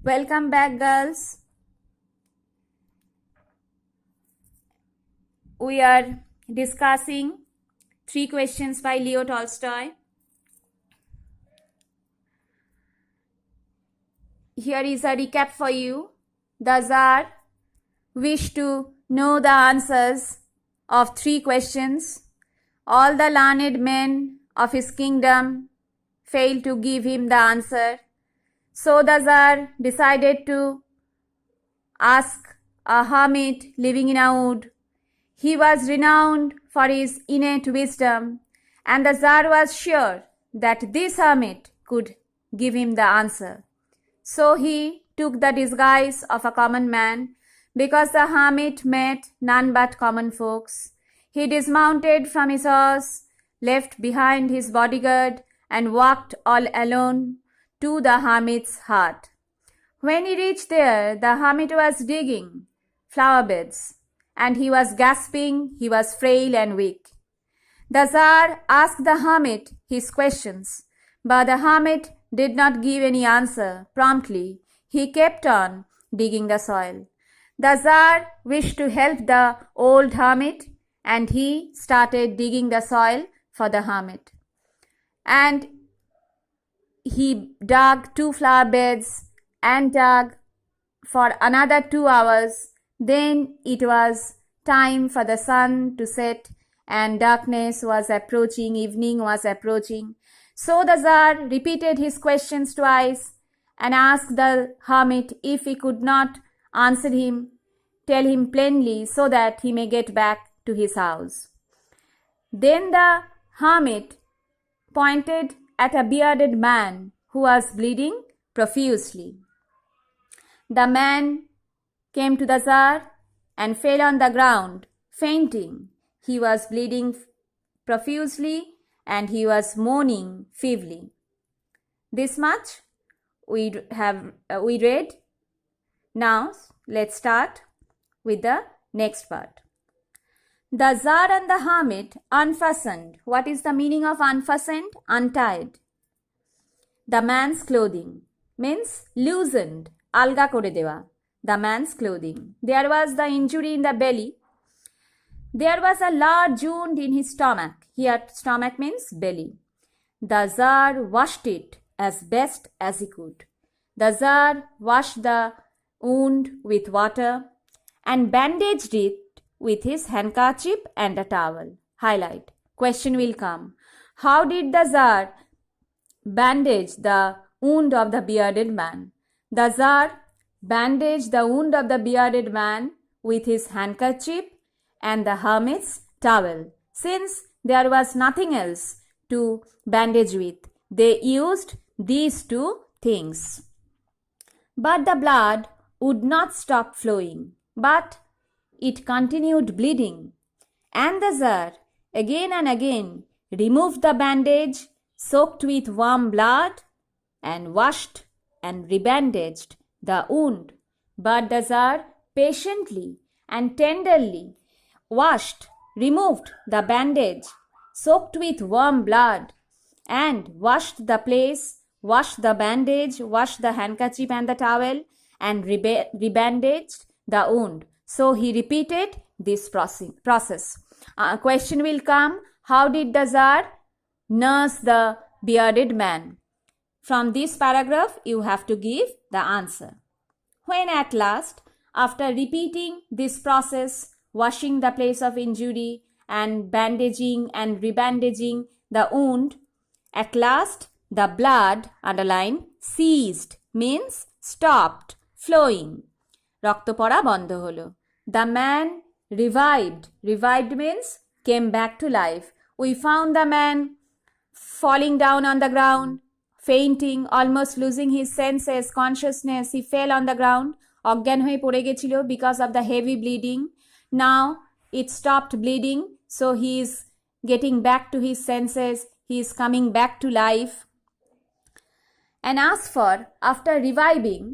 Welcome back, girls. We are discussing 3 questions by Leo Tolstoy. Here is a recap for you. The Tsar wished to know the answers of 3 questions. All the learned men of his kingdom failed to give him the answer. So the Tsar decided to ask a hermit living in a wood. He was renowned for his innate wisdom, and the Tsar was sure that this hermit could give him the answer. So he took the disguise of a common man, because the hermit met none but common folks. He dismounted from his horse, left behind his bodyguard, and walked all alone to the hermit's hut. When he reached there, the hermit was digging flower beds, and he was gasping. He was frail and weak. The Tsar asked the hermit his questions, but the hermit did not give any answer promptly. He kept on digging the soil. The Tsar wished to help the old hermit, and he started digging the soil for the hermit. And he dug 2 flower beds and dug for another 2 hours. Then it was time for the sun to set, and darkness was approaching, evening was approaching. So the Tsar repeated his questions twice and asked the hermit if he could not answer him, tell him plainly so that he may get back to his house. Then the hermit pointed at a bearded man who was bleeding profusely. The man came to the Tsar and fell on the ground, fainting. He was bleeding profusely and he was moaning feebly. This much we read. Now let's start with the next part. The Tsar and the hermit unfastened. What is the meaning of unfastened? Untied. The man's clothing means loosened, alga kore dewa. The man's clothing. There was the injury in the belly. There was a large wound in his stomach. Here stomach means belly. The Tsar washed it as best as he could. The Tsar washed the wound with water and bandaged it with his handkerchief and a towel. Highlight. Question will come. How did the Tsar bandage the wound of the bearded man? The Tsar bandaged the wound of the bearded man with his handkerchief and the hermit's towel. Since there was nothing else to bandage with, they used these 2 things. But the blood would not stop flowing, but it continued bleeding. And the Tsar again and again removed the bandage soaked with warm blood and washed and rebandaged the wound. But the Tsar patiently and tenderly washed, removed the bandage soaked with warm blood and washed the place, washed the bandage, washed the handkerchief and the towel and rebandaged the wound. So he repeated this process. Question will come. How did the Tsar nurse the bearded man? From this paragraph, you have to give the answer. When at last, after repeating this process, washing the place of injury and bandaging and rebandaging the wound, at last the blood, underline, ceased, means stopped flowing. রক্ত পড়া বন্ধ হলো. The man revived. Revived means came back to life. We found the man falling down on the ground, fainting, almost losing his senses, consciousness. He fell on the ground. অজ্ঞান হয়ে পড়ে গেছিল because of the heavy bleeding. Now it stopped bleeding, so he is getting back to his senses. He is coming back to life. And after reviving,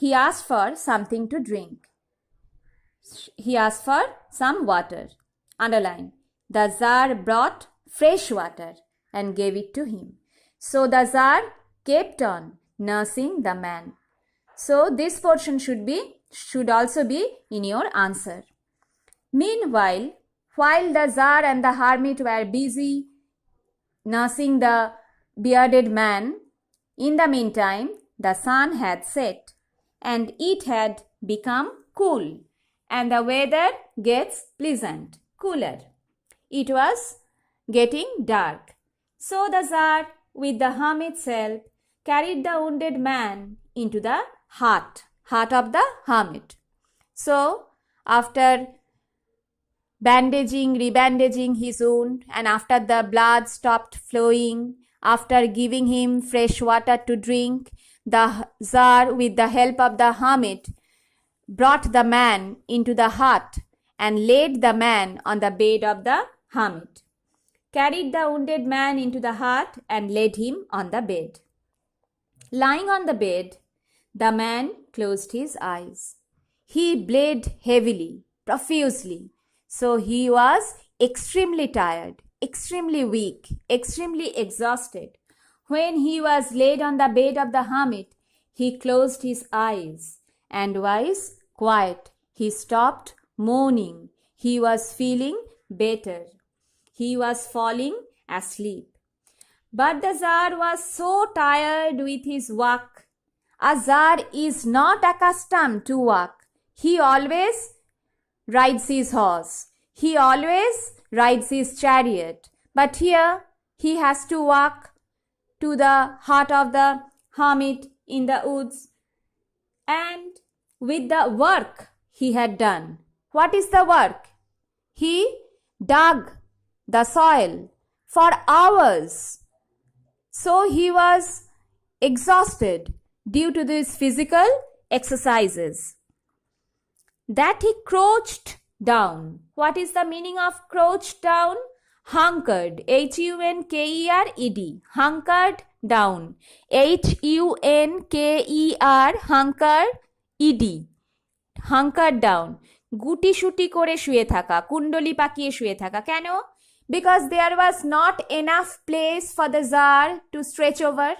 he asked for something to drink. He asked for some water. Underline. The Tsar brought fresh water and gave it to him. So the Tsar kept on nursing the man. So this portion should also be in your answer. Meanwhile, while the Tsar and the hermit were busy nursing the bearded man, in the meantime the sun had set and it had become cool and the weather gets pleasant, cooler. It was getting dark. So the Tsar, with the hermit's help, carried the wounded man into the hut of the hermit. So after bandaging, rebandaging his wound, and after the blood stopped flowing, after giving him fresh water to drink, the Tsar, with the help of the hermit, brought the man into the hut and laid the man on the bed of the hermit, carried the wounded man into the hut and laid him on the bed. Lying on the bed, the man closed his eyes. He bled heavily, profusely, so he was extremely tired, extremely weak, extremely exhausted. When he was laid on the bed of the hermit, he closed his eyes and was quiet. He stopped moaning. He was feeling better. He was falling asleep. But the Tsar was so tired with his work. A Tsar is not accustomed to work. He always rides his horse. He always rides his chariot. But here he has to walk to the hut of the hermit in the woods. And with the work he had done, what is the work? He dug the soil for hours. So he was exhausted due to these physical exercises. That he crouched down. What is the meaning of crouched down? Hunkered. H-U-N-K-E-R-E-D. Hunkered down. H-U-N-K-E-R. Hunkered. E-D. Hunkered down. গুটি সুটি করে শুয়ে থাকা, কুণ্ডলি পাকিয়ে শুয়ে থাকা। কেন? Because there was not enough place for the Tsar to stretch over.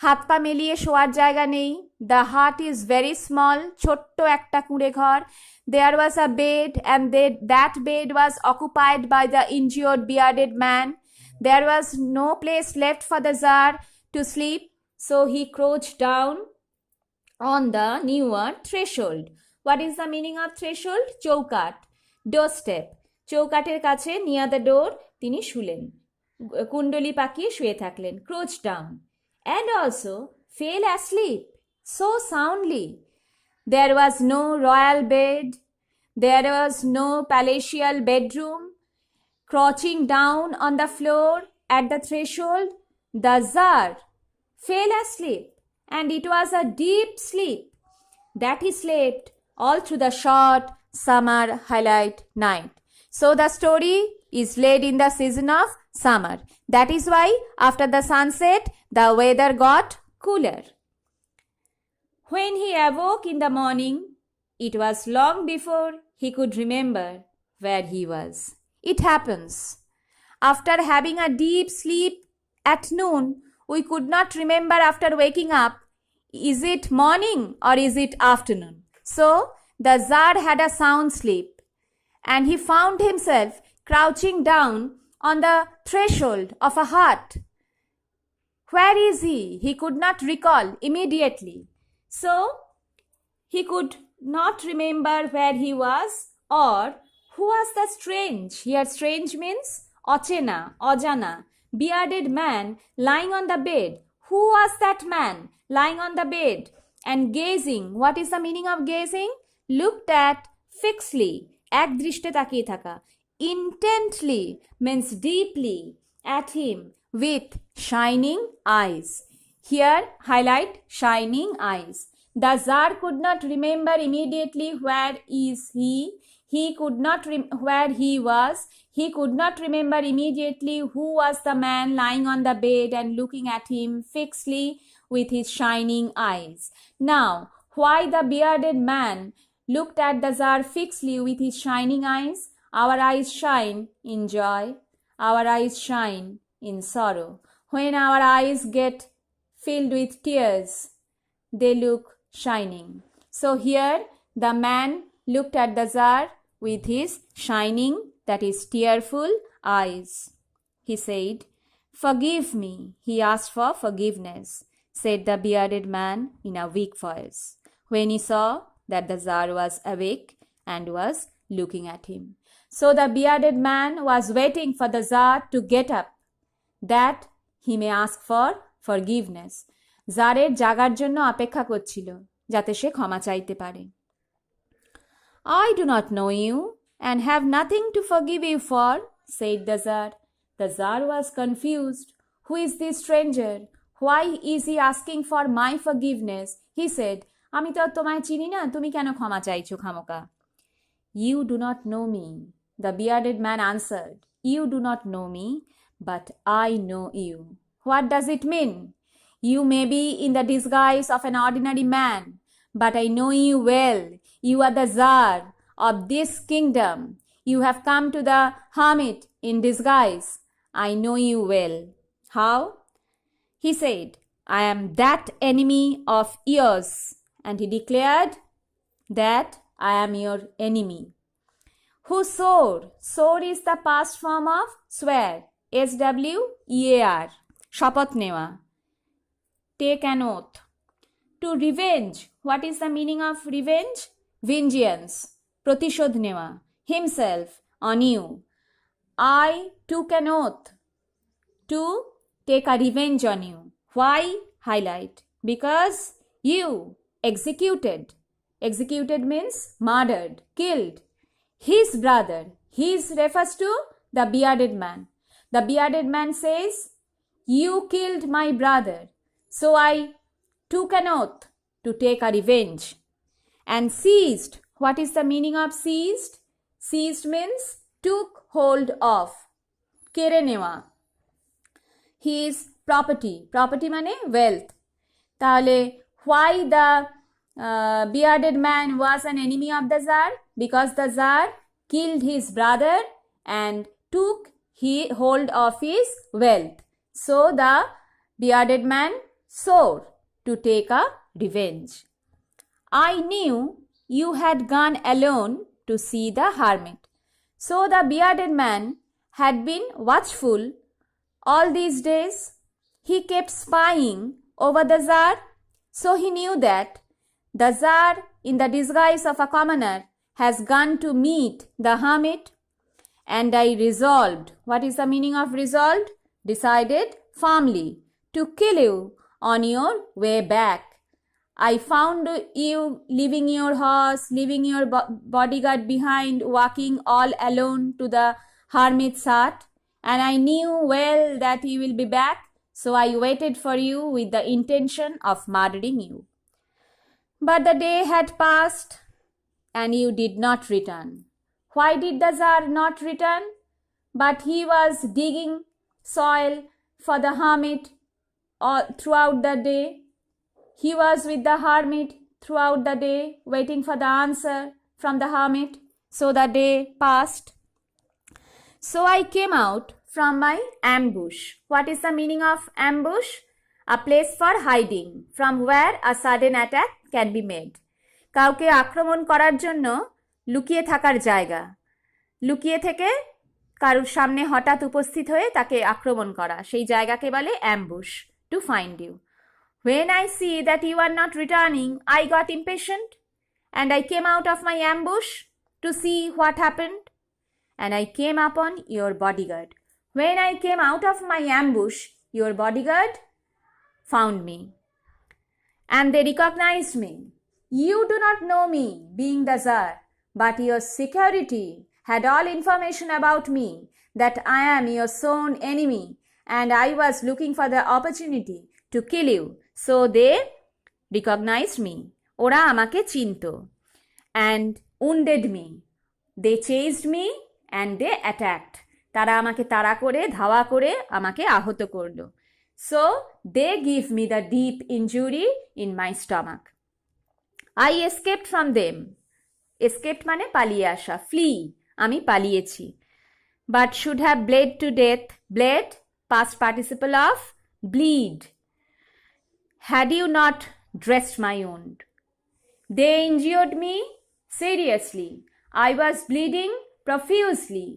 হাত পা মেলিয়ে শোয়ার জায়গা নেই। The hut is very small, ছোট্ট একটা কুঁড়ে ঘর। There was a bed and that bed was occupied by the injured bearded man. There was no place left for the Tsar to sleep, so he crouched down on the newer threshold. What is the meaning of threshold? চৌকাঠ, doorstep. চৌকাঠের কাছে near the door তিনি শুলেন, কুণ্ডলি পাকিয়ে শুয়ে থাকলেন, crouched down, and also fell asleep so soundly. There was no royal bed, there was no palatial bedroom. Crouching down on the floor at the threshold, the Tsar fell asleep, and it was a deep sleep that he slept all through the short summer highlight night. So the story is laid in the season of summer. That is why after the sunset, the weather got cooler. When he awoke in the morning, it was long before he could remember where he was. It happens. After having a deep sleep at noon, we could not remember after waking up, is it morning or is it afternoon? So the Tsar had a sound sleep and he found himself crouching down on the threshold of a hut. Where is he? He could not recall immediately. So he could not remember where he was or who was the strange. Here strange means অচেনা, অজানা, bearded man lying on the bed. Who was that man lying on the bed and gazing? What is the meaning of gazing? Looked at fixedly, এক দৃষ্টে তাকিয়ে থাকা. Intently means deeply at him with shining eyes. Here highlight shining eyes. The Tsar could not remember immediately where is he. He could not where he was. He could not remember immediately who was the man lying on the bed and looking at him fixedly with his shining eyes. Now, why the bearded man looked at the Tsar fixedly with his shining eyes? Our eyes shine in joy. Our eyes shine in sorrow. When our eyes get filled with tears, they look shining. So here the man looked at the Tsar with his shining, that is tearful, eyes. He said, "Forgive me." He asked for forgiveness, said the bearded man in a weak voice, when he saw that the Tsar was awake and was looking at him. So the bearded man was waiting for the Tsar to get up, that he may ask for forgiveness. জারের জাগার জন্য অপেক্ষা করছিল, যাতে সে ক্ষমা চাইতে পারে। I do not know you and have nothing to forgive you for, said the Tsar. The Tsar was confused. Who is this stranger? Why is he asking for my forgiveness? He said, আমি তো তোমায় চিনি না, তুমি কেন ক্ষমা চাইছো খামোকা? You do not know me, the bearded man answered. You do not know me, but I know you. What does it mean? You may be in the disguise of an ordinary man, but I know you well. You are the Tsar of this kingdom. You have come to the hermit in disguise. I know you well. How? He said, I am that enemy of yours. And he declared that I am your enemy. Who swore? Swore is the past form of swear. S-W-E-A-R. শপথ নেওয়া. Take an oath. To revenge. What is the meaning of revenge? Vengeance. প্রতিশোধ নেওয়া. Himself on you. I took an oath to take a revenge on you. Why? Highlight. Because you executed. Executed means murdered, killed. His brother. His refers to the bearded man. The bearded man says, you killed my brother. So I took an oath to take a revenge. And seized. What is the meaning of seized? Seized means took hold of. কেড়ে নেওয়া. His property. Property মানে wealth. তাহলে why the bearded man was an enemy of the Tsar? Because the Tsar killed his brother and took hold of his wealth. So the bearded man swore to take a revenge. I knew you had gone alone to see the hermit. So the bearded man had been watchful all these days. He kept spying over the Tsar. So he knew that the Tsar, in the disguise of a commoner, has gone to meet the hermit. And I resolved. What is the meaning of resolved? Decided firmly to kill you on your way back. I found you leaving your horse, leaving your bodyguard behind, walking all alone to the hermit's hut. And I knew well that you will be back. So I waited for you with the intention of murdering you. But the day had passed and you did not return. Why did the Tsar not return? But he was digging soil for the hermit throughout the day. He was with the hermit throughout the day, waiting for the answer from the hermit. So the day passed. So I came out from my ambush. What is the meaning of ambush? A place for hiding, from where a sudden attack can be made. কাউকে আক্রমণ করার জন্য লুকিয়ে থাকার জায়গা. লুকিয়ে থেকে কারুর সামনে হঠাৎ উপস্থিত হয়ে তাকে আক্রমণ করা, সেই জায়গাকে বলে ambush. To find you. When I see that you are not returning, I got impatient and I came out of my ambush to see what happened. And I came upon your bodyguard. When I came out of my ambush, your bodyguard found me. And they recognized me. You do not know me, being the Tsar, but your security had all information about me, that I am your sworn enemy, and I was looking for the opportunity to kill you. So they recognized me. ওরা আমাকে চিনতো. And wounded me. They chased me and they attacked. তারা আমাকে তাড়া করে, ধাওয়া করে আমাকে আহত করলো. So they give me the deep injury in my stomach. I escaped from them. Escaped মানে পালিয়ে আসা. Flee. আমি পালিয়েছি. But should have bled to death. Bled, past participle of bleed. Had you not dressed my wound. They injured me seriously. I was bleeding profusely.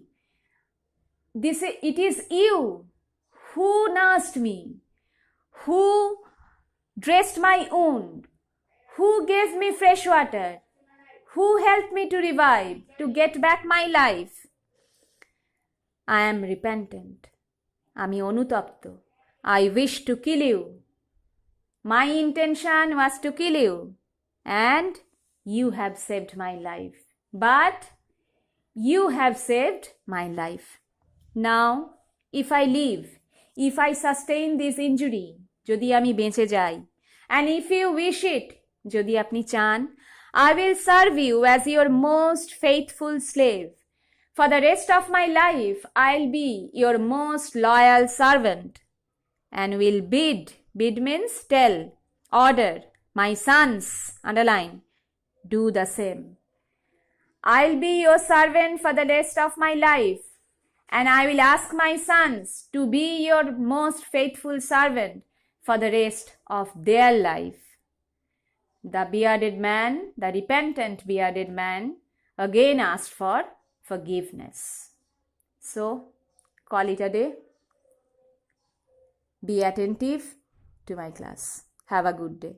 It is you who nursed me, who dressed my wound, who gave me fresh water, who helped me to revive, to get back my life. I am repentant. আমি অনুতপ্ত. I wish to kill you. My intention was to kill you, and you have saved my life. But you have saved my life. Now, if I live, if I sustain this injury, যদি আমি বেঁচে যাই, and if you wish it, যদি আপনি চান, I will serve you as your most faithful slave. For the rest of my life, I'll be your most loyal servant, and will bid means tell, order, my sons, underline, do the same. I'll be your servant for the rest of my life, and I will ask my sons to be your most faithful servant for the rest of their life. The bearded man, the repentant bearded man, again asked for forgiveness. So, call it a day. Be attentive to my class. Have a good day.